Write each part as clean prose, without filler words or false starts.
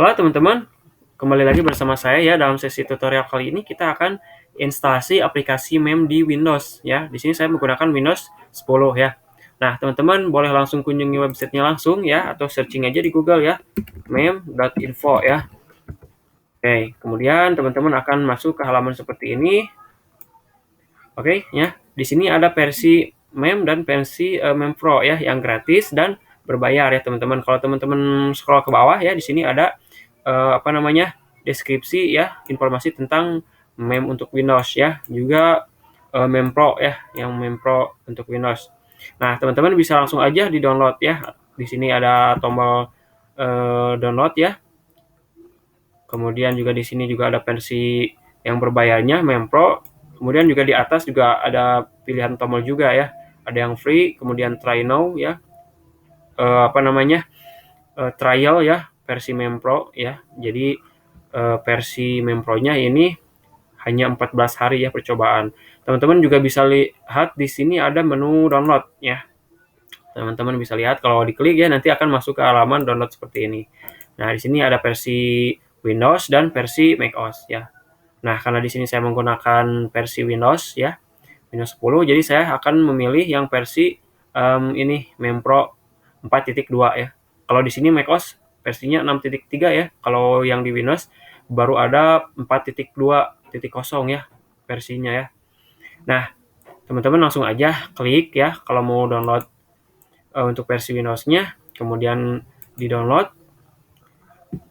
Halo teman-teman, kembali lagi bersama saya ya. Dalam sesi tutorial kali ini kita akan instalasi aplikasi MEM di Windows ya. Di sini saya menggunakan Windows 10 ya. Nah, teman-teman boleh langsung kunjungi websitenya langsung ya, atau searching aja di Google ya, mem.info ya. Oke, kemudian teman-teman akan masuk ke halaman seperti ini. Oke ya, di sini ada versi MEM dan versi MEM Pro ya, yang gratis dan berbayar ya teman-teman. Kalau teman-teman scroll ke bawah ya, di sini ada apa namanya, deskripsi ya, informasi tentang MEM untuk Windows ya, juga MEM Pro ya, yang MEM Pro untuk Windows. Nah, teman-teman bisa langsung aja di-download ya. Di sini ada tombol download ya. Kemudian juga di sini juga ada versi yang berbayarnya, MEM Pro. Kemudian juga di atas juga ada pilihan tombol juga ya. Ada yang free, kemudian try now ya. Apa namanya? Trial ya, versi MEM Pro ya. Jadi versi MEM Pro-nya ini hanya 14 hari ya percobaan. Teman-teman juga bisa lihat di sini ada menu download ya. Teman-teman bisa lihat kalau diklik ya, nanti akan masuk ke halaman download seperti ini. Nah, di sini ada versi Windows dan versi macOS ya. Nah, karena di sini saya menggunakan versi Windows ya, Windows 10, jadi saya akan memilih yang versi ini MEM Pro 4.2 ya. Kalau di sini macOS versinya 6.3 ya. Kalau yang di Windows baru ada 4.2.0 ya versinya ya. Nah, teman-teman langsung aja klik ya kalau mau download untuk versi Windows-nya, kemudian di-download.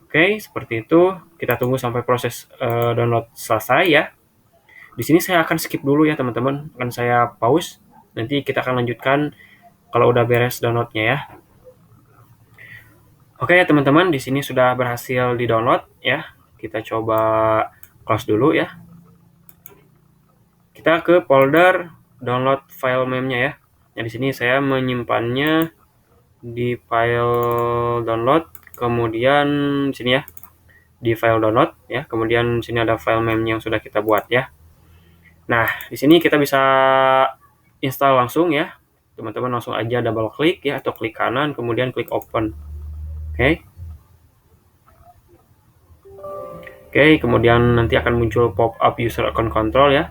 Oke, seperti itu. Kita tunggu sampai proses download selesai ya. Di sini saya akan skip dulu ya teman-teman, akan saya pause. Nanti kita akan lanjutkan kalau udah beres downloadnya ya. Oke ya teman-teman, di sini sudah berhasil di-download ya. Kita coba close dulu ya. Kita ke folder download file mem-nya ya. Nah, di sini saya menyimpannya di file download, kemudian sini ya, di file download ya. Kemudian sini ada file mem yang sudah kita buat ya. Nah, di sini kita bisa install langsung ya. Teman-teman langsung aja double klik ya, atau klik kanan, kemudian klik open. Oke. Oke, kemudian nanti akan muncul pop-up user account control ya.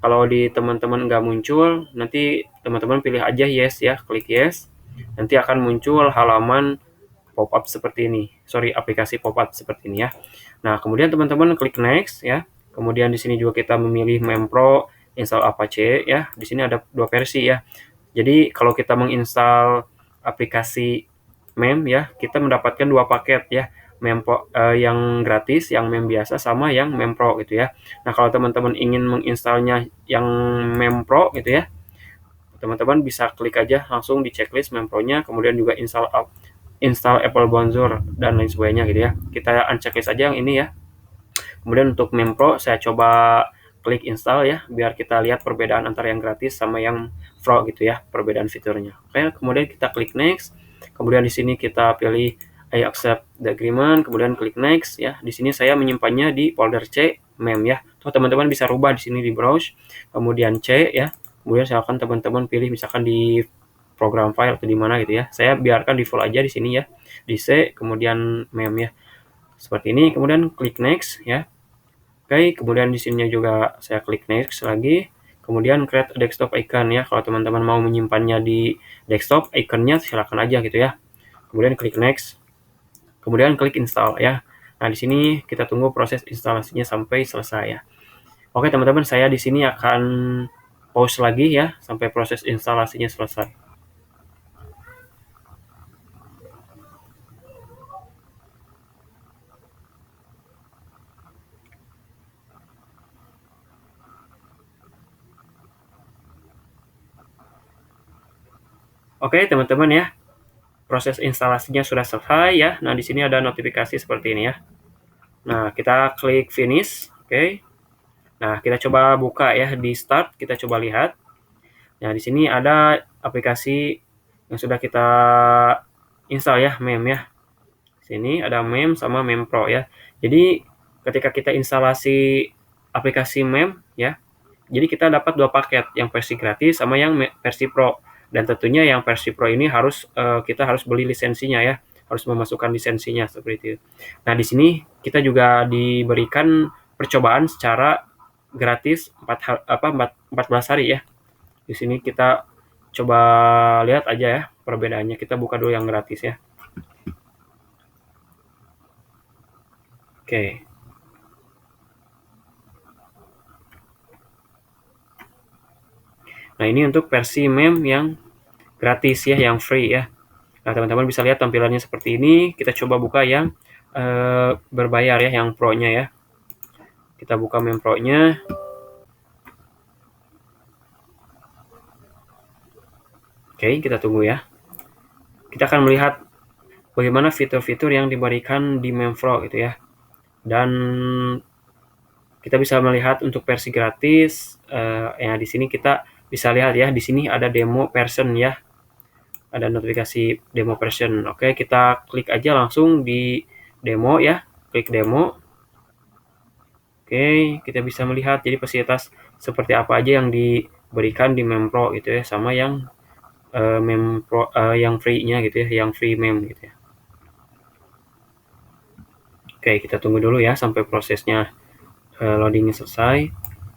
Kalau di teman-teman nggak muncul, nanti teman-teman pilih aja yes ya, klik yes. Nanti akan muncul halaman pop-up seperti ini. Sorry, aplikasi pop-up seperti ini ya. Nah, kemudian teman-teman klik next ya. Kemudian di sini juga kita memilih MEM Pro, install Apache ya. Di sini ada dua versi ya. Jadi kalau kita menginstal aplikasi MEM ya, kita mendapatkan dua paket ya. MEM Pro, yang gratis, yang MEM biasa, sama yang MEM Pro gitu ya. Nah, kalau teman-teman ingin menginstalnya yang MEM Pro gitu ya, teman-teman bisa klik aja langsung di checklist MEM Pro-nya, kemudian juga install Apple Browser dan lain sebagainya gitu ya. Kita unchecklist aja yang ini ya. Kemudian untuk MEM Pro saya coba klik install ya, biar kita lihat perbedaan antara yang gratis sama yang Pro gitu ya, perbedaan fiturnya. Oke, kemudian kita klik next. Kemudian di sini kita pilih I accept the agreement, kemudian klik next ya. Di sini saya menyimpannya di folder C MEM ya. Tuh teman-teman bisa rubah di sini di browse, kemudian C ya. Kemudian silakan teman-teman pilih misalkan di program file atau di mana gitu ya. Saya biarkan default aja di sini ya. Di C kemudian MEM ya. Seperti ini, kemudian klik next ya. Oke, kemudian di sini juga saya klik next lagi. Kemudian create desktop icon ya. Kalau teman-teman mau menyimpannya di desktop, iconnya silakan aja gitu ya. Kemudian klik next. Kemudian klik install ya. Nah, di sini kita tunggu proses instalasinya sampai selesai ya. Oke, teman-teman, saya di sini akan pause lagi ya sampai proses instalasinya selesai. Oke, teman-teman ya. Proses instalasinya sudah selesai ya. Nah, di sini ada notifikasi seperti ini ya. Nah, kita klik finish, oke. Nah, kita coba buka ya di start, kita coba lihat. Nah, di sini ada aplikasi yang sudah kita install ya, MEM ya. Sini ada MEM sama MEM Pro ya. Jadi, ketika kita instalasi aplikasi MEM ya, jadi kita dapat dua paket, yang versi gratis sama yang versi Pro. Dan tentunya yang versi Pro ini kita harus beli lisensinya ya. harus memasukkan lisensinya seperti itu. Nah, di sini kita juga diberikan percobaan secara gratis 14 hari ya. Di sini kita coba lihat aja ya perbedaannya. Kita buka dulu yang gratis ya. Oke. Nah, ini untuk versi meme yang gratis ya, yang free ya. Nah, teman-teman bisa lihat tampilannya seperti ini. Kita coba buka yang berbayar ya, yang pro-nya ya. Kita buka meme pro-nya. Oke, kita tunggu ya. Kita akan melihat bagaimana fitur-fitur yang diberikan di meme pro gitu ya. Dan kita bisa melihat untuk versi gratis ya, di sini kita bisa lihat ya, di sini ada demo version ya, ada notifikasi demo version. Oke, kita klik aja langsung di demo ya, klik demo. Oke, kita bisa melihat jadi fasilitas seperti apa aja yang diberikan di meme pro gitu ya, sama yang meme pro yang free-nya gitu ya, yang free meme gitu ya. Oke, kita tunggu dulu ya sampai prosesnya loadingnya selesai.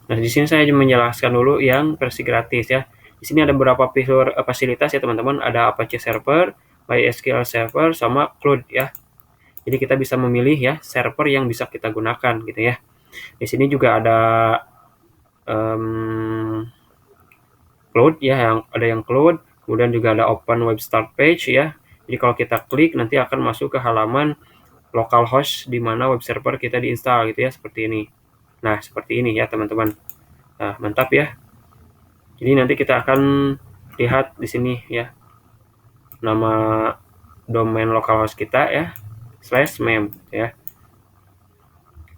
Nah, di sini saya menjelaskan dulu yang versi gratis ya. Di sini ada beberapa fitur fasilitas ya teman-teman. Ada Apache Server, MySQL Server, sama Cloud ya. Jadi kita bisa memilih ya server yang bisa kita gunakan gitu ya. Di sini juga ada Cloud ya, yang Cloud. Kemudian juga ada Open Web Start Page ya. Jadi kalau kita klik nanti akan masuk ke halaman localhost di mana web server kita diinstal gitu ya, seperti ini. Nah, seperti ini ya teman-teman. Nah, mantap ya. Jadi nanti kita akan lihat di sini ya nama domain localhost kita ya /mem ya.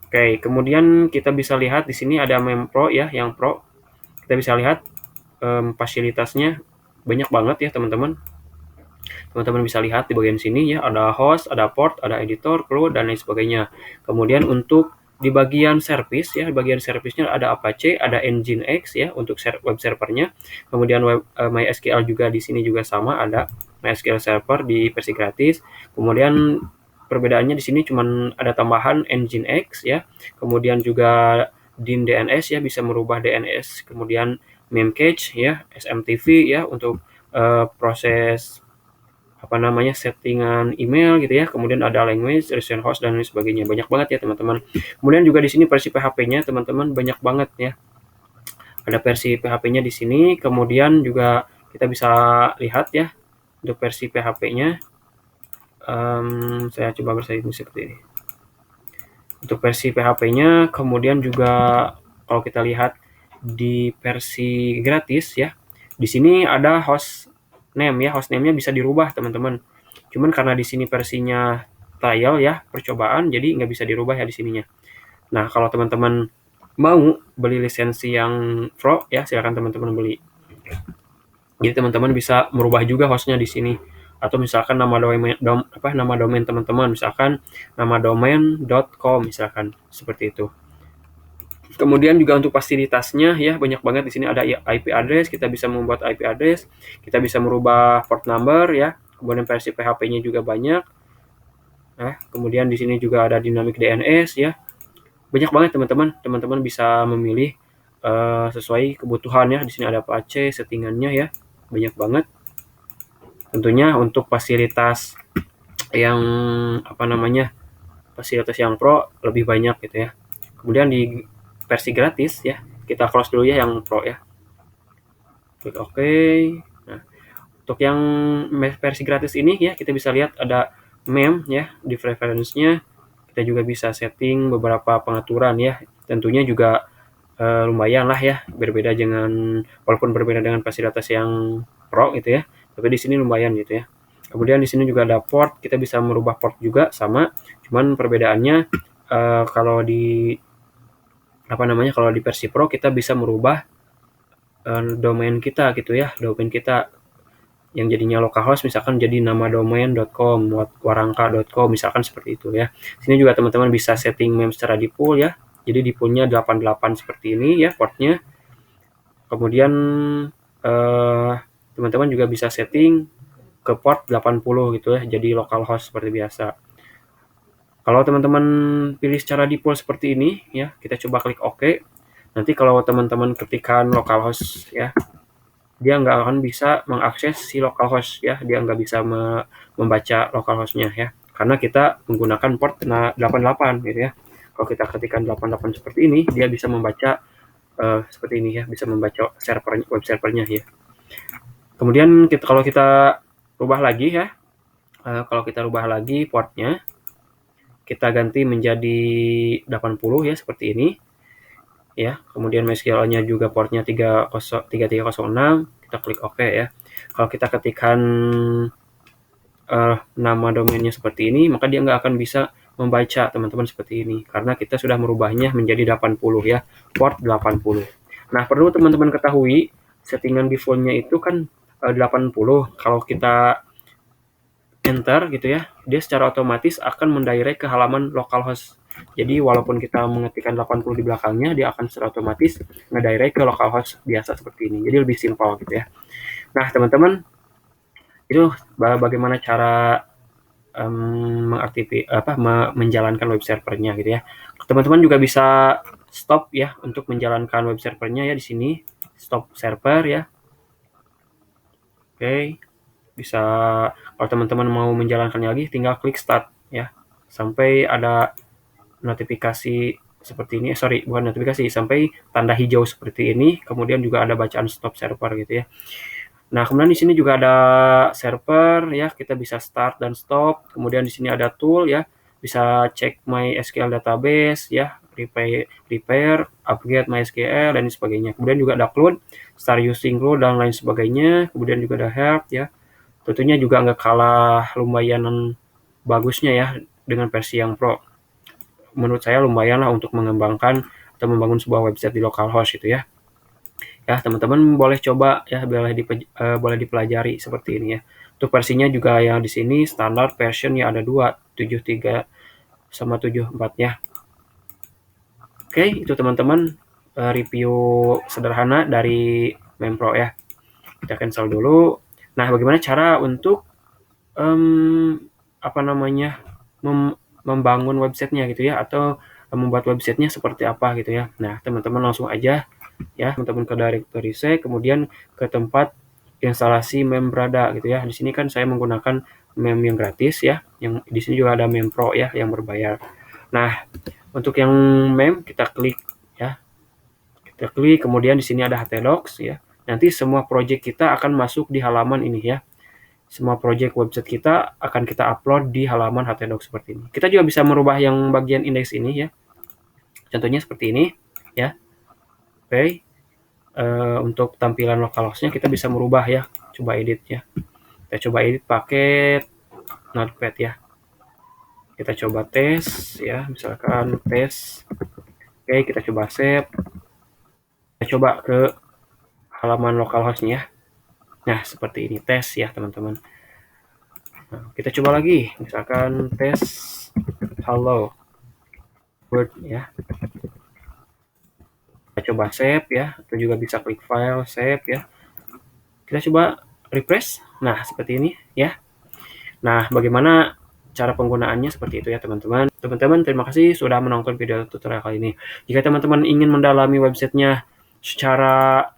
Oke, kemudian kita bisa lihat di sini ada meme pro ya, yang pro. Kita bisa lihat fasilitasnya banyak banget ya teman-teman. Teman-teman bisa lihat di bagian sini ya, ada host, ada port, ada editor, cloud, dan lain sebagainya. Kemudian untuk di bagian service ya, bagian service-nya ada Apache, ada Nginx ya untuk web servernya. Kemudian MySQL juga di sini juga sama, ada MySQL server di versi gratis. Kemudian perbedaannya di sini cuma ada tambahan Nginx ya. Kemudian juga din DNS ya, bisa merubah DNS. Kemudian Memcache ya, SMTP ya untuk proses settingan email gitu ya. Kemudian ada language, recent host, dan lain sebagainya. Banyak banget ya teman-teman. Kemudian juga di sini versi PHP-nya teman-teman banyak banget ya. Ada versi PHP-nya di sini. Kemudian juga kita bisa lihat ya untuk versi PHP-nya. Saya coba bersaing seperti ini. Untuk versi PHP-nya, kemudian juga kalau kita lihat di versi gratis ya, di sini ada host name ya, host name-nya bisa dirubah teman-teman. Cuman karena di sini versinya trial ya, percobaan, jadi nggak bisa dirubah ya di sininya. Nah, kalau teman-teman mau beli lisensi yang pro ya, silakan teman-teman beli. Jadi teman-teman bisa merubah juga hostnya di sini. Atau misalkan nama domain teman-teman, misalkan nama domain.com misalkan, seperti itu. Kemudian juga untuk fasilitasnya ya banyak banget. Di sini ada IP address, kita bisa membuat IP address, kita bisa merubah port number ya. Kemudian versi PHP-nya juga banyak. Nah, kemudian di sini juga ada dynamic DNS ya. Banyak banget teman-teman. Teman-teman bisa memilih sesuai kebutuhan ya. Di sini ada Apache settingannya ya. Banyak banget. Tentunya untuk fasilitas yang fasilitas yang pro lebih banyak gitu ya. Kemudian di versi gratis ya, kita close dulu ya yang pro ya. Klik OK. Nah, untuk yang versi gratis ini ya, kita bisa lihat ada meme ya di preference-nya. Kita juga bisa setting beberapa pengaturan ya. Tentunya juga lumayan lah ya, berbeda dengan walaupun berbeda dengan fasilitas yang pro gitu ya. Tapi di sini lumayan gitu ya. Kemudian di sini juga ada port, kita bisa merubah port juga sama. Cuman perbedaannya kalau di kalau di versi Pro kita bisa merubah domain kita gitu ya, domain kita yang jadinya localhost misalkan jadi nama domain.com, warangka.com misalkan seperti itu ya. Sini juga teman-teman bisa setting meme secara default ya. Jadi defaultnya 88 seperti ini ya portnya. Kemudian teman-teman juga bisa setting ke port 80 gitu ya, jadi localhost seperti biasa. Kalau teman-teman pilih secara default seperti ini ya, kita coba klik OK. Nanti kalau teman-teman ketikkan localhost ya, dia nggak akan bisa mengakses si localhost ya, dia nggak bisa membaca localhostnya ya, karena kita menggunakan port 88 gitu ya. Kalau kita ketikkan 88 seperti ini, dia bisa membaca seperti ini ya, bisa membaca web servernya ya. Kemudian kalau kita rubah lagi ya, kalau kita rubah lagi portnya, kita ganti menjadi 80 ya, seperti ini ya. Kemudian MySQL-nya juga portnya 3306, kita klik OK ya. Kalau kita ketikkan nama domainnya seperti ini, maka dia nggak akan bisa membaca teman-teman seperti ini, karena kita sudah merubahnya menjadi 80 ya, port 80. Nah, perlu teman-teman ketahui, settingan default-nya itu kan 80. Kalau kita enter gitu ya, dia secara otomatis akan mendirect ke halaman localhost. Jadi walaupun kita mengetikkan 80 di belakangnya, dia akan secara otomatis ngedirect ke localhost biasa seperti ini. Jadi lebih simpel gitu ya. Nah, teman-teman, itu bagaimana cara menjalankan web servernya gitu ya. Teman-teman juga bisa stop ya untuk menjalankan web servernya ya, di sini stop server ya. Oke, bisa kalau teman-teman mau menjalankannya lagi, tinggal klik start ya, sampai ada notifikasi seperti ini. Bukan notifikasi, sampai tanda hijau seperti ini. Kemudian juga ada bacaan stop server gitu ya. Nah, kemudian di sini juga ada server ya, kita bisa start dan stop. Kemudian di sini ada tool ya, bisa cek MySQL database ya, repair, upgrade MySQL dan sebagainya. Kemudian juga ada cloud, start using cloud dan lain sebagainya. Kemudian juga ada help ya. Tentunya juga nggak kalah lumayan bagusnya ya dengan versi yang pro. Menurut saya lumayan lah untuk mengembangkan atau membangun sebuah website di localhost gitu ya. Ya, teman-teman boleh coba ya, boleh dipelajari seperti ini ya. Untuk versinya juga yang di sini standar version ya ada 2, 73 sama 74 ya. Oke, itu teman-teman review sederhana dari Mempro ya. Kita cancel dulu. Nah, bagaimana cara untuk membangun websitenya gitu ya, atau membuat websitenya seperti apa gitu ya. Nah, teman-teman langsung aja ya, teman-teman ke directory C, kemudian ke tempat instalasi Membrada gitu ya. Di sini kan saya menggunakan mem yang gratis ya, yang di sini juga ada mem pro ya yang berbayar. Nah, untuk yang mem kita klik ya, kita klik, kemudian di sini ada htdocs ya. Nanti semua project kita akan masuk di halaman ini ya. Semua project website kita akan kita upload di halaman htdocs seperti ini. Kita juga bisa merubah yang bagian indeks ini ya. Contohnya seperti ini ya. Oke. Untuk tampilan localhost-nya kita bisa merubah ya. Coba edit ya. Kita coba edit pakai Notepad ya. Kita coba tes ya, misalkan tes. Oke, kita coba save. Kita coba ke halaman localhost-nya. Nah, seperti ini tes ya, teman-teman. Nah, kita coba lagi, misalkan tes hello world ya. Kita coba save ya, atau juga bisa klik file, save ya. Kita coba refresh. Nah, seperti ini ya. Nah, bagaimana cara penggunaannya seperti itu ya, teman-teman. Teman-teman, terima kasih sudah menonton video tutorial kali ini. Jika teman-teman ingin mendalami websitenya secara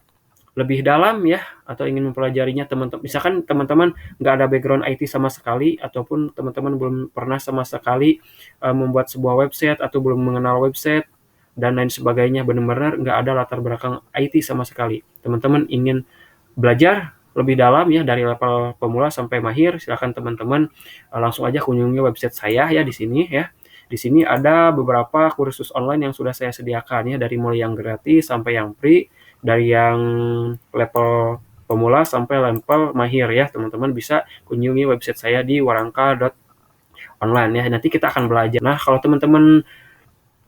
lebih dalam ya, atau ingin mempelajarinya, teman-teman, misalkan teman-teman nggak ada background IT sama sekali, ataupun teman-teman belum pernah sama sekali membuat sebuah website, atau belum mengenal website dan lain sebagainya, benar-benar nggak ada latar belakang IT sama sekali, teman-teman ingin belajar lebih dalam ya, dari level pemula sampai mahir, silakan teman-teman langsung aja kunjungi website saya ya, di sini ya. Di sini ada beberapa kursus online yang sudah saya sediakan ya, dari mulai yang gratis sampai yang free, dari yang level pemula sampai level mahir ya. Teman-teman bisa kunjungi website saya di warangka.online ya. Nanti kita akan belajar. Nah, kalau teman-teman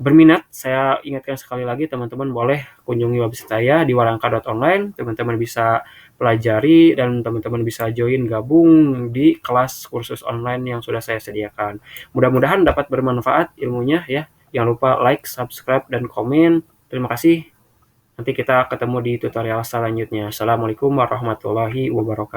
berminat, saya ingatkan sekali lagi, teman-teman boleh kunjungi website saya di warangka.online. Teman-teman bisa pelajari dan teman-teman bisa join gabung di kelas kursus online yang sudah saya sediakan. Mudah-mudahan dapat bermanfaat ilmunya ya. Jangan lupa like, subscribe, dan komen. Terima kasih. Nanti kita ketemu di tutorial selanjutnya. Assalamualaikum warahmatullahi wabarakatuh.